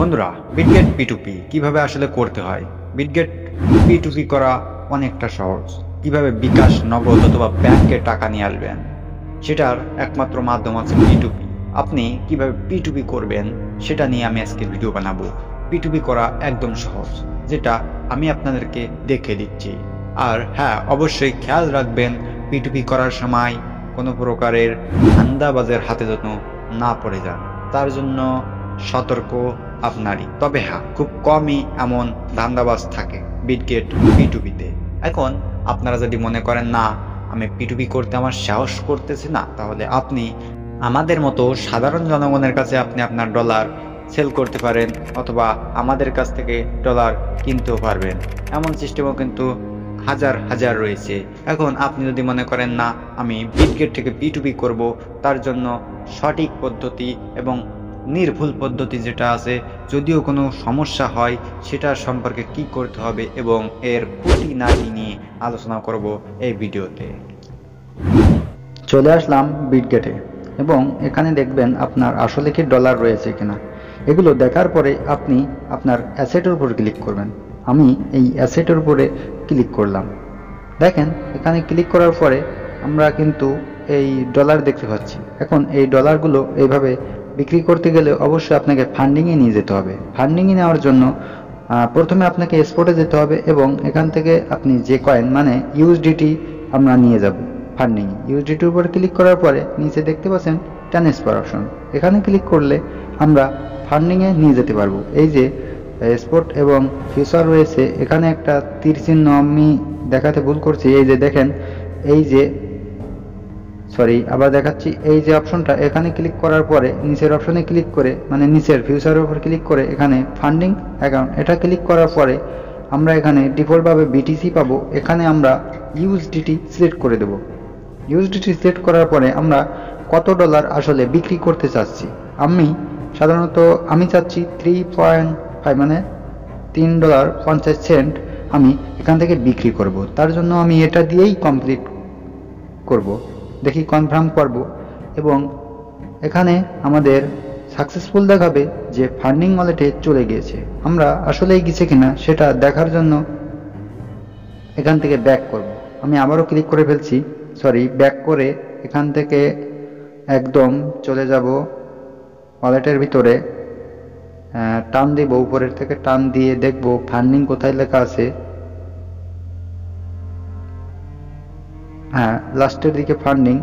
বন্ধুরা, Bitget P2P কিভাবে আসলে করতে হয়। বিটগেট P2P করা অনেকটা সহজ। কিভাবে বিকাশ, নগদ অথবা ব্যাংকে টাকা নিয়ে আসবেন, সেটার একমাত্র মাধ্যম আছে P2P। আপনি কিভাবে P2P করবেন সেটা নিয়ে আমি আজকে ভিডিও বানাবো। P2P করা একদম সহজ, যেটা আমি আপনাদেরকে দেখে দিচ্ছি। আর হ্যাঁ, অবশ্যই খেয়াল রাখবেন P2P করার সময় কোনো প্রকারের ধান্দাবাজের হাতে যেন না পড়ে যান, তার জন্য সতর্ক আপনারই। তবে হ্যাঁ, খুব কমই এমন ধান্দাবাজ থাকে বিটগেট P2P-তে। এখন আপনারা যদি মনে করেন না, আমি P2P করতে আমার সাহস করতেছি না, তাহলে আপনি আমাদের মতো সাধারণ জনগণের কাছে আপনি আপনার ডলার সেল করতে পারেন, অথবা আমাদের কাছ থেকে ডলার কিনতেও পারবেন। এমন সিস্টেমও কিন্তু হাজার হাজার রয়েছে। এখন আপনি যদি মনে করেন না, আমি বিটগেট থেকে P2P করব, তার জন্য সঠিক পদ্ধতি এবং নির্ভুল পদ্ধতি যেটা আছে, যদিও কোনো সমস্যা হয় সেটা সম্পর্কে কি করতে হবে এবং এর খুঁটিনাটি নিয়ে আলোচনা করব এই ভিডিওতে। চলে আসলাম বিটগেটে এবং এখানে দেখবেন আপনার আসলে কি ডলার রয়েছে কিনা। এগুলো দেখার পরে আপনি আপনার অ্যাসেটের উপর ক্লিক করবেন। আমি এই অ্যাসেটের উপরে ক্লিক করলাম। দেখেন, এখানে ক্লিক করার পরে আমরা কিন্তু এই ডলার দেখতে পাচ্ছি। এখন এই ডলারগুলো এইভাবে বিক্রি করতে গেলে অবশ্যই আপনাকে ফান্ডিংয়ে নিয়ে যেতে হবে। ফান্ডিংয়ে নেওয়ার জন্য প্রথমে আপনাকে এক্সপোর্টে যেতে হবে এবং এখান থেকে আপনি যে কয়েন মানে USDT আমরা নিয়ে যাব ফান্ডিংয়ে। USDTর উপর ক্লিক করার পরে নিচে দেখতে পাচ্ছেন ট্রান্সফার অপশন, এখানে ক্লিক করলে আমরা ফান্ডিংয়ে নিয়ে যেতে পারবো। এই যে স্পট এবং ফিউচার রয়েছে, এখানে একটা তীর চিহ্ন আমি দেখাতে ভুল করছি। এই যে দেখেন, এই যে আবার দেখাচ্ছি, এই যে অপশনটা, এখানে ক্লিক করার পরে নিচের অপশনে ক্লিক করে, মানে নিচের ফিউচারের উপর ক্লিক করে এখানে ফান্ডিং অ্যাকাউন্ট এটা ক্লিক করার পরে আমরা এখানে ডিফল্টভাবে BTC পাবো। এখানে আমরা USDT সিলেক্ট করে দেব। USDT সিলেক্ট করার পরে আমরা কত ডলার আসলে বিক্রি করতে চাচ্ছি। আমি সাধারণত চাচ্ছি 3.5 মানে $3.50 আমি এখান থেকে বিক্রি করব। তার জন্য আমি এটা দিয়েই কমপ্লিট করব। দেখি কনফার্ম করব এবং এখানে আমাদের সাকসেসফুল দেখাবে যে ফান্ডিং ওয়ালেটে চলে গিয়েছে। আমরা আসলেই গেছে কিনা সেটা দেখার জন্য এখান থেকে ব্যাক করব। আমি আবারও ক্লিক করে ফেলছি, ব্যাক করে এখান থেকে একদম চলে যাব ওয়ালেটের ভিতরে, টান দিব, উপরের থেকে টান দিয়ে দেখব ফান্ডিং কোথায় লেখা আছে। হ্যাঁ, লাস্টের দিকে ফান্ডিং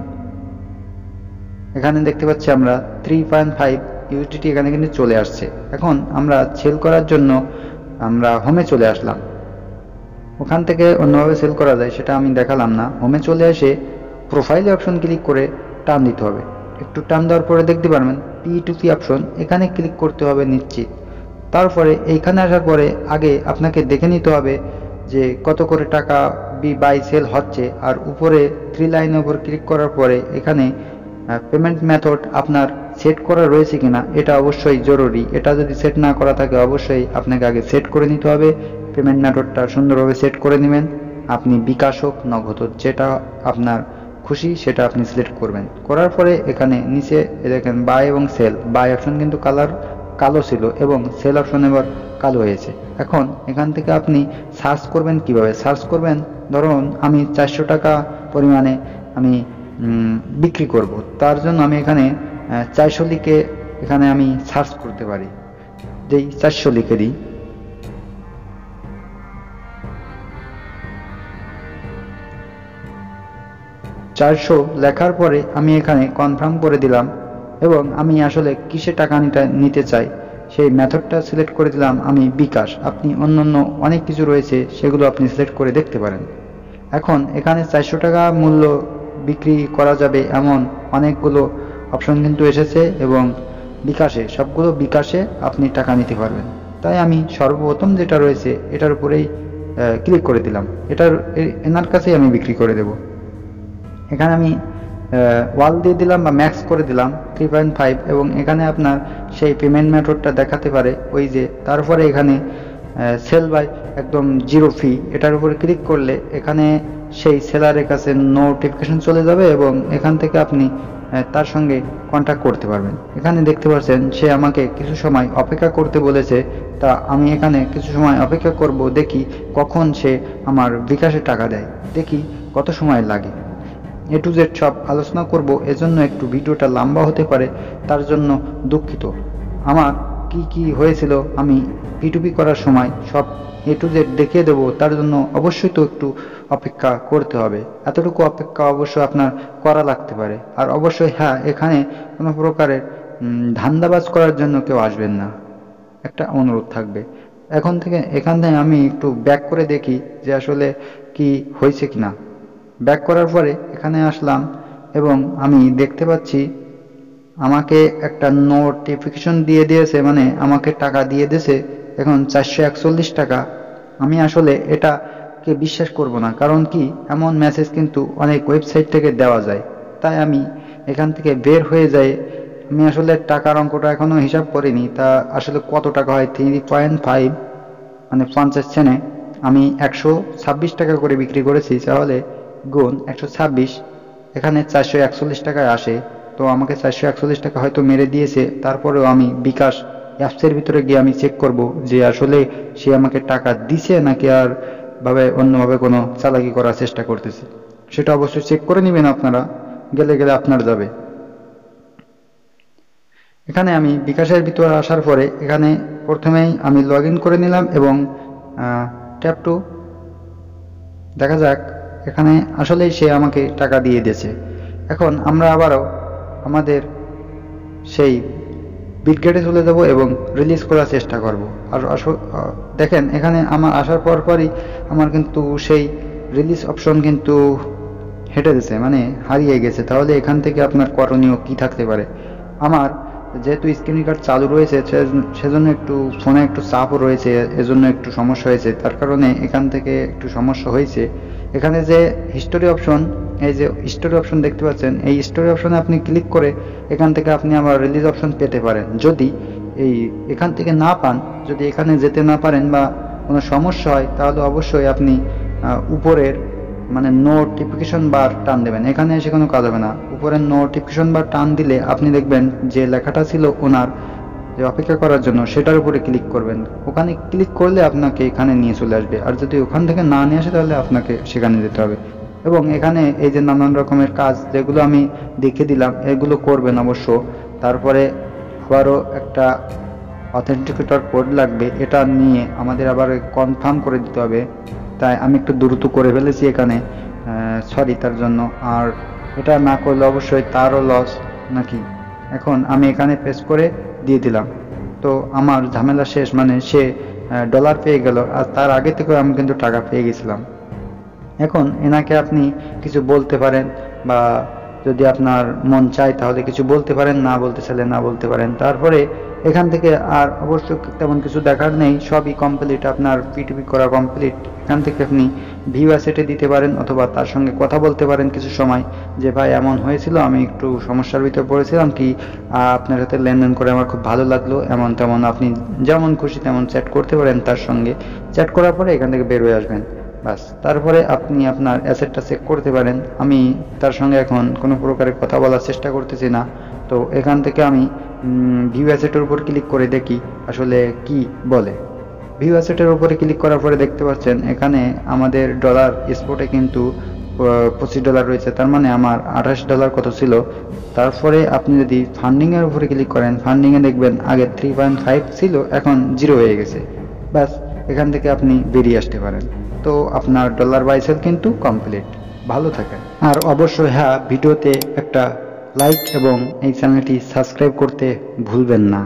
এখানে দেখতে পাচ্ছি আমরা 3.5 USDT এখানে কিন্তু চলে আসছে। এখন আমরা সেল করার জন্য আমরা হোমে চলে আসলাম। ওখান থেকে অন্যভাবে সেল করা যায় সেটা আমি দেখালাম না। হোমে চলে এসে প্রোফাইলে অপশন ক্লিক করে টান দিতে হবে। একটু টান দেওয়ার পরে দেখতে পারবেন P2P অপশন, এখানে ক্লিক করতে হবে নিশ্চিত। তারপরে এইখানে আসার পরে আগে আপনাকে দেখে নিতে হবে যে কত করে টাকা বাই সেল হচ্ছে, আর উপরে 3 লাইনের উপর ক্লিক করার পরে এখানে পেমেন্ট মেথড আপনার সেট করা রয়েছে কিনা এটা অবশ্যই জরুরি। এটা যদি সেট না করা থাকে অবশ্যই আপনাকে আগে সেট করে নিতে হবে। পেমেন্ট মেথডটা সুন্দরভাবে সেট করে নেবেন। আপনি বিকাশ হোক, নগদ হোক, যেটা আপনার খুশি সেটা আপনি সিলেক্ট করবেন। করার পরে এখানে নিচে দেখেন বাই এবং সেল। বাই অপশন কিন্তু কালো ছিল এবং সেল অপশন এবার কালো হয়েছে। এখন এখান থেকে আপনি সার্চ করবেন। কিভাবে সার্চ করবেন? ধরুন আমি 400 টাকা পরিমাণে আমি বিক্রি করব, তার জন্য আমি এখানে 400 লিখে এখানে আমি সার্চ করতে পারি। যেই 400 লিখে দিই, লেখার পরে আমি এখানে কনফার্ম করে দিলাম এবং আমি আসলে কিসে টাকা নিতে চাই সেই মেথডটা সিলেক্ট করে দিলাম আমি বিকাশ। আপনি অন্যান্য অনেক কিছু রয়েছে সেগুলো আপনি সিলেক্ট করে দেখতে পারেন। এখন এখানে 400 টাকা মূল্য বিক্রি করা যাবে এমন অনেকগুলো অপশন কিন্তু এসেছে এবং সবগুলো বিকাশে আপনি টাকা নিতে পারবেন। তাই আমি সর্বপ্রথম যেটা রয়েছে এটার উপরেই ক্লিক করে দিলাম। এনার কাছেই আমি বিক্রি করে দেব। এখানে আমি ওয়াল দিয়ে দিলাম বা ম্যাক্স করে দিলাম 3.5 এবং এখানে আপনার সেই পেমেন্ট মেথডটা দেখাতে পারে ওই যে। তারপরে এখানে সেল বাই একদম 0 ফি, এটার উপরে ক্লিক করলে এখানে সেই সেলারের কাছে নোটিফিকেশন চলে যাবে এবং এখান থেকে আপনি তার সঙ্গে কন্ট্যাক্ট করতে পারবেন। এখানে দেখতে পাচ্ছেন সে আমাকে কিছু সময় অপেক্ষা করতে বলেছে, তা আমি এখানে কিছু সময় অপেক্ষা করব, দেখি কখন সে আমার বিকাশে টাকা দেয়, দেখি কত সময় লাগে। A to Z সব আলোচনা করব, এজন্য একটু ভিডিওটা লম্বা হতে পারে, তার জন্য দুঃখিত। আমার কি কি হয়েছিল আমি P2P করার সময় সব A to Z দেখিয়ে দেবো, তার জন্য অবশ্যই তো একটু অপেক্ষা করতে হবে। এতটুকু অপেক্ষা অবশ্য আপনার করা লাগতে পারে। আর অবশ্যই হ্যাঁ, এখানে কোনো প্রকারের ধান্দাবাজ করার জন্য কেউ আসবেন না, একটা অনুরোধ থাকবে। এখান থেকে আমি একটু ব্যাক করে দেখি যে আসলে কি হয়েছে কিনা। ব্যাক করার পরে এখানে আসলাম এবং আমি দেখতে পাচ্ছি আমাকে একটা নোটিফিকেশন দিয়ে দিয়েছে, মানে আমাকে টাকা দিয়ে দিয়েছে এখন 441 টাকা। আমি আসলে এটাকে বিশ্বাস করব না, কারণ কি এমন মেসেজ কিন্তু অনেক ওয়েবসাইট থেকে দেওয়া যায়। তাই আমি এখান থেকে বের হয়ে যাই। আমি আসলে টাকার অঙ্কটা এখনো হিসাব করিনি, তা আসলে কত টাকা হয় 3.5 মানে 50 সেনে আমি 126 টাকা করে বিক্রি করেছি, তাহলে গুণ 126, এখানে 441 টাকায় আসে। তো আমাকে 441 টাকা হয়তো মেরে দিয়েছে। তারপরেও আমি বিকাশ অ্যাপসের ভিতরে গিয়ে আমি চেক করব যে আসলে সে আমাকে টাকা দিছে নাকি আর অন্যভাবে কোনো চালাকি করার চেষ্টা করতেছে। সেটা অবশ্যই চেক করে নেবেন আপনারা, গেলে আপনার যাবে। এখানে আমি বিকাশের ভিতরে আসার পরে এখানে প্রথমেই আমি লগ ইন করে নিলাম এবং ট্যাপ টু দেখা যাক এখানে আসলেই সে আমাকে টাকা দিয়ে দিয়েছে। এখন আমরা আবারও আমাদের সেই বিটগেটে চলে যাব এবং রিলিজ করার চেষ্টা করব। আর দেখেন এখানে আমার আসার পরই আমার কিন্তু সেই রিলিজ অপশন কিন্তু হেঁটে গেছে, মানে হারিয়ে গেছে। তাহলে এখান থেকে আপনার করণীয় কি থাকতে পারে? আমার যেহেতু স্ক্রিন রেকর্ড চালু রয়েছে সেজন্য একটু ফোনে একটু চাপও রয়েছে, এজন্য একটু সমস্যা হয়েছে। তার কারণে এখান থেকে একটু সমস্যা হয়েছে। এখানে যে হিস্টোরি অপশন, এই যে হিস্টোরি অপশন দেখতে পাচ্ছেন, এই হিস্টোরি অপশনে আপনি ক্লিক করে এখান থেকে আপনি আবার রিলিজ অপশন পেতে পারেন। যদি এখান থেকে না পান, যদি এখানে যেতে না পারেন বা কোনো সমস্যা হয়, তাহলে অবশ্যই আপনি উপরের মানে নোটিফিকেশন বার টান দেবেন। এখানে এসে কোনো কাজ হবে না। উপরের নোটিফিকেশন বার টান দিলে আপনি দেখবেন যে লেখাটা ছিল ওনার যে অপেক্ষা করার জন্য, সেটার উপরে ক্লিক করবেন। ওখানে ক্লিক করলে আপনাকে এখানে নিয়ে চলে আসবে। আর যদি ওখান থেকে না নিয়ে আসে তাহলে আপনাকে সেখানে যেতে হবে। এবং এখানে এই যে নানান রকমের কাজ যেগুলো আমি দেখে দিলাম, এগুলো করবেন অবশ্য। তারপরে আবারও একটা অথেন্টিকেটর কোড লাগবে, এটা নিয়ে আমাদের আবার কনফার্ম করে দিতে হবে। তাই আমি একটু দ্রুত করে ফেলেছি এখানে, সরি তার জন্য। আর এটা না করলে অবশ্যই তারও লস নাকি। এখন আমি এখানে প্রেস করে দিয়ে দিলাম, তো আমার ঝামেলা শেষ। মানে সে ডলার পেয়ে গেল, আর তার আগে থেকে আমি কিন্তু টাকা পেয়ে গেছিলাম। এখন এনাকে আপনি কিছু বলতে পারেন, বা যদি আপনার মন চায় তাহলে কিছু বলতে পারেন, না বলতে চাইলে না বলতে পারেন। তারপরে এখান থেকে আর অবশ্য তেমন কিছু দেখার নেই, সবই কমপ্লিট, আপনার P2P করা কমপ্লিট। এখান থেকে আপনি ভিউ অ্যাসেটে দিতে পারেন, অথবা তার সঙ্গে কথা বলতে পারেন কিছু সময়, যে ভাই এমন হয়েছিল, আমি একটু সমস্যার ভিতরে পড়েছিলাম, কি আপনার সাথে লেনদেন করে আমার খুব ভালো লাগলো, এমন তেমন। আপনি যেমন খুশি তেমন চ্যাট করতে পারেন তার সঙ্গে। চ্যাট করার পরে এখান থেকে বের হয়ে আসবেন, বাস। তারপরে আপনি আপনার অ্যাসেটটা চেক করতে পারেন। আমি তার সঙ্গে এখন কোনো প্রকারের কথা বলার চেষ্টা করতেছি না। তো এখান থেকে আমি ভিউ অ্যাসেটের উপর ক্লিক করে দেখি আসলে কি বলে। ভিউ অ্যাসেটের উপরে ক্লিক করার পরে দেখতে পাচ্ছেন এখানে আমাদের ডলার স্পটে কিন্তু $25 রয়েছে। তার মানে আমার $28 কত ছিল। তারপরে আপনি যদি ফান্ডিংয়ের উপরে ক্লিক করেন, ফান্ডিংয়ে দেখবেন আগে 3.5 ছিল, এখন 0 হয়ে গেছে। ব্যাস, এখান থেকে আপনি বেরিয়ে আসতে পারেন। তো আপনার ডলার বাই সেল কিন্তু কমপ্লিট। ভালো থাকেন। আর অবশ্যই হ্যাঁ, ভিডিওতে একটা লাইক এবং এই চ্যানেলটি সাবস্ক্রাইব করতে ভুলবেন না।